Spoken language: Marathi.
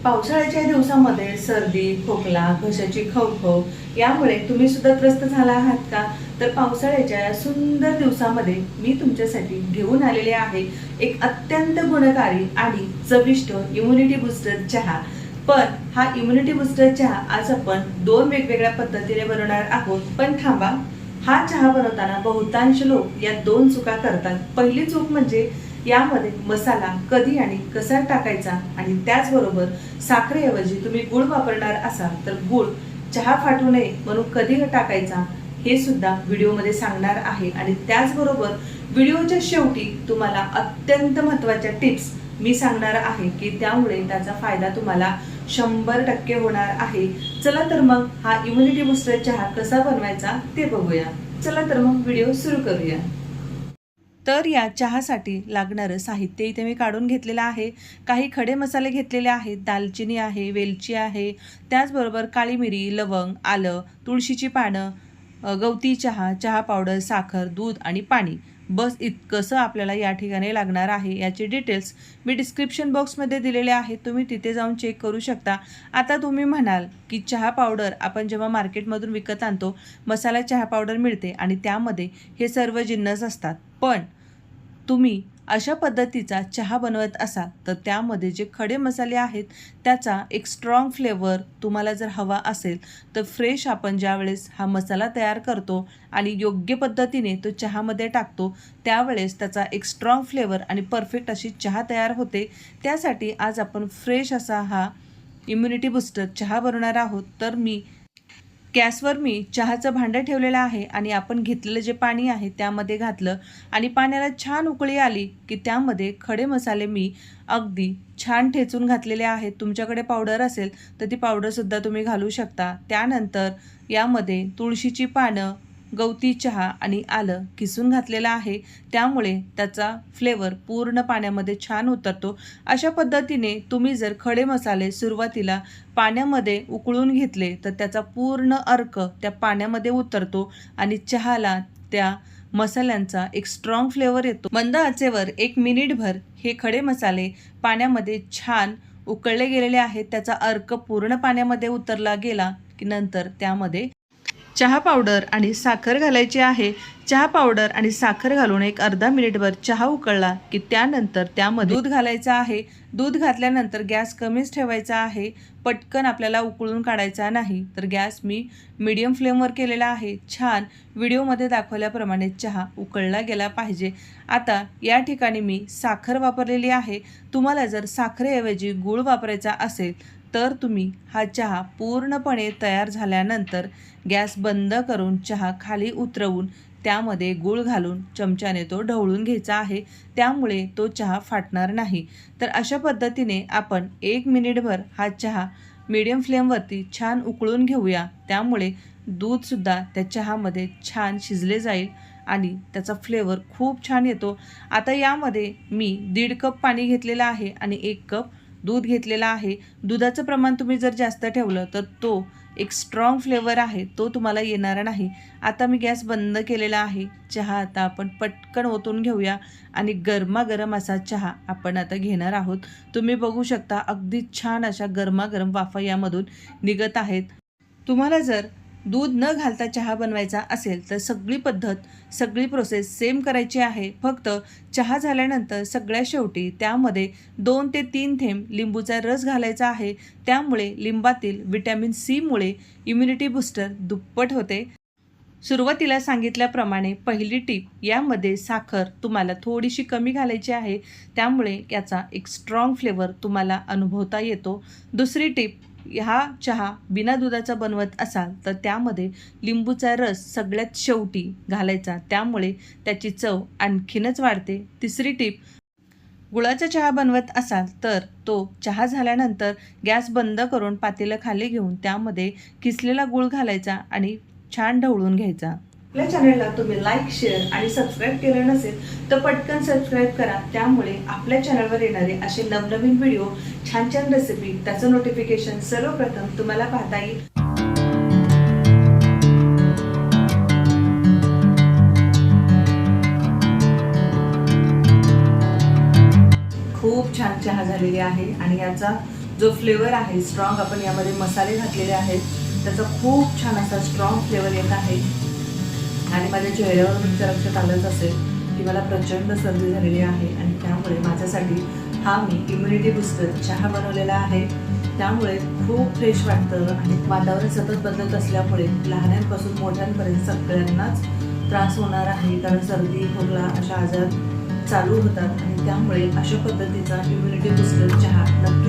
पावसाळ्याच्या दिवसामध्ये सर्दी, खोकला, घशाची खवखव यामुळे तुम्ही सुद्धा त्रस्त झाला आहात का? तर पावसाळ्याच्या या सुंदर दिवसामध्ये मी तुमच्यासाठी घेऊन आलेले आहे एक अत्यंत गुणकारी आणि चविष्ट इम्युनिटी बूस्टर चहा। पण हा इम्युनिटी बूस्टर चहा आज आपण दोन वेगवेगळ्या पद्धतीने बनवणार आहोत। पण थांबा, हा चहा बनवताना बहुतांश लोक या दोन चुका करतात। पहिली चूक म्हणजे यामध्ये मसाला कधी आणि कसा टाकायचा, आणि त्याचबरोबर साखरेऐवजी तुम्ही गुळ वापरणार असाल तर गुळ चहा फाटू नये म्हणून कधी टाकायचा हे सुद्धा व्हिडिओमध्ये सांगणार आहे। आणि त्याचबरोबर व्हिडिओच्या शेवटी तुम्हाला अत्यंत महत्त्वाच्या टिप्स मी सांगणार आहे की त्यामुळे त्याचा फायदा तुम्हाला 100% होणार आहे। चला तर मग हा इम्युनिटी बूस्टर चहा कसा बनवायचा ते बघूया। चला तर मग व्हिडिओ सुरू करूया। तर या चहासाठी लागणारं साहित्य इथे मी काढून घेतलेलं आहे। काही खडे मसाले घेतलेले आहेत, दालचिनी आहे, वेलची आहे, त्याचबरोबर काळी मिरी, लवंग, आलं, तुळशीची पानं, गवती चहा, चहा पावडर, साखर, दूध आणि पाणी, बस इतकंसं आपल्याला या ठिकाणी लागणार आहे। याचे डिटेल्स मी डिस्क्रिप्शन बॉक्समध्ये दिलेले आहेत, तुम्ही तिथे जाऊन चेक करू शकता। आता तुम्ही म्हणाल की चहा पावडर आपण जेव्हा मार्केटमधून विकत आणतो, मसाला चहा पावडर मिळते आणि त्यामध्ये हे सर्व जिन्नस असतात, पण तुम्ही अशा पद्धतीचा चहा बनवत असाल तर त्यामध्ये जे खडे मसाले आहेत त्याचा एक स्ट्रॉंग फ्लेवर तुम्हाला जर हवा असेल तर फ्रेश आपण ज्यावेळेस हा मसाला तयार करतो आणि योग्य पद्धतीने तो चहामध्ये टाकतो त्यावेळेस त्याचा एक स्ट्रॉंग फ्लेवर आणि परफेक्ट अशी चहा तयार होते। त्यासाठी आज आपण फ्रेश असा हा इम्युनिटी बूस्टर चहा बनवणार आहोत। तर गॅसवर मी चहाचं भांडं ठेवलेलं आहे आणि आपण घेतलेलं जे पाणी आहे त्यामध्ये घातलं आणि पाण्याला छान उकळी आली की त्यामध्ये खडे मसाले मी अगदी छान ठेचून घातलेले आहेत। तुमच्याकडे पावडर असेल तर ती पावडरसुद्धा तुम्ही घालू शकता। त्यानंतर यामध्ये तुळशीची पानं, गवती चहा आणि आलं किसून घातलेलं आहे, त्यामुळे त्याचा फ्लेवर पूर्ण पाण्यामध्ये छान उतरतो। अशा पद्धतीने तुम्ही जर खडे मसाले सुरुवातीला पाण्यामध्ये उकळून घेतले तर त्याचा पूर्ण अर्क त्या पाण्यामध्ये उतरतो आणि चहाला त्या मसाल्यांचा एक स्ट्रॉंग फ्लेवर येतो। मंद आचेवर 1 मिनिटभर हे खडे मसाले पाण्यामध्ये छान उकळले गेलेले आहेत, त्याचा अर्क पूर्ण पाण्यामध्ये उतरला गेला की नंतर त्यामध्ये चहा पावडर आणि साखर घालायची आहे। चहा पावडर आणि साखर घालून एक अर्धा मिनिटभर चहा उकळला की त्यानंतर त्यामध्ये दूध घालायचं आहे। दूध घातल्यानंतर गॅस कमीच ठेवायचा आहे, पटकन आपल्याला उकळून काढायचा नाही। तर गॅस मी मीडियम फ्लेमवर केलेला आहे। छान व्हिडिओमध्ये दाखवल्याप्रमाणे चहा उकळला गेला पाहिजे। आता या ठिकाणी मी साखर वापरलेली आहे। तुम्हाला जर साखरेऐवजी गूळ वापरायचा असेल तर तुम्ही हा चहा पूर्णपणे तयार झाल्यानंतर गॅस बंद करून चहा खाली उतरवून त्यामध्ये गूळ घालून चमच्याने तो ढवळून घ्यायचा आहे, त्यामुळे तो चहा फाटणार नाही। तर अशा पद्धतीने आपण 1 मिनिटभर हा चहा मीडियम फ्लेमवरती छान उकळून घेऊया, त्यामुळे दूधसुद्धा त्या चहामध्ये छान शिजले जाईल आणि त्याचा फ्लेवर खूप छान येतो। आता यामध्ये मी 1.5 कप पाणी घेतलेलं आहे आणि 1 कप दूध घेतलेला आहे। दुधाचं प्रमाण तुम्ही जर जास्त ठेवलं तर तो एक स्ट्रॉंग फ्लेवर आहे तो तुम्हाला येणार नाही। आता मी गॅस बंद केलेला आहे। चहा आता आपण पटकन ओतून घेऊया आणि गरमागरम असा चहा आपण आता घेणार आहोत। तुम्ही बघू शकता अगदी छान अशा गरमागरम वाफा यामधून निघत आहेत। तुम्हाला जर दूध न घालता चहा बनवायचा असेल तर सगळी प्रोसेस सेम करायची आहे। फक्त चहा झाल्यानंतर सगळ्या शेवटी त्यामध्ये 2 ते 3 थेंब लिंबूचा रस घालायचा आहे, त्यामुळे लिंबातील व्हिटॅमिन सी मुळे इम्युनिटी बूस्टर दुप्पट होते। सुरुवातीला सांगितल्याप्रमाणे पहिली टीप, यामध्ये साखर तुम्हाला थोडीशी कमी घालायची आहे, त्यामुळे याचा एक स्ट्रॉंग फ्लेवर तुम्हाला अनुभवता येतो। दुसरी टीप, हा चहा बिना दुधाचा बनवत असाल तर त्यामध्ये लिंबूचा रस सगळ्यात शेवटी घालायचा, त्यामुळे त्याची चव आणखीनच वाढते। तिसरी टीप, गुळाचा चहा बनवत असाल तर तो चहा झाल्यानंतर गॅस बंद करून पातेलं खाली घेऊन त्यामध्ये किसलेला गूळ घालायचा आणि छान ढवळून घ्यायचा। आपल्या चॅनलला तुम्ही लाईक, शेअर आणि सबस्क्राईब केलं नसेल तर पटकन सबस्क्राईब करा, त्यामुळे आपल्या चॅनलवर येणारे असे नवनवीन व्हिडिओ, छान छान रेसिपी, त्याचं नोटिफिकेशन सर्वप्रथम तुम्हाला पाहता येईल। खूप छान चहा झालेली आहे आणि याचा जो फ्लेवर आहे स्ट्रॉंग, आपण यामध्ये मसाले घातलेले आहेत, त्याचा खूप छान असा स्ट्रॉंग फ्लेवर येत आहे. आणि माझ्या चेहऱ्यावर तुमच्या लक्षात आलंच असेल की मला प्रचंड सर्दी झालेली आहे आणि त्यामुळे माझ्यासाठी हा मी इम्युनिटी बुस्टर चहा बनवलेला आहे. त्यामुळे खूप फ्रेश वाटतं आणि वातावरण सतत बदलत असल्यामुळे लहानांपासून मोठ्यांपर्यंत सगळ्यांनाच त्रास होणार आहे, कारण सर्दी खोकला अशा आजार चालू होतात आणि त्यामुळे अशा पद्धतीचा इम्युनिटी बुस्टर चहा नक्की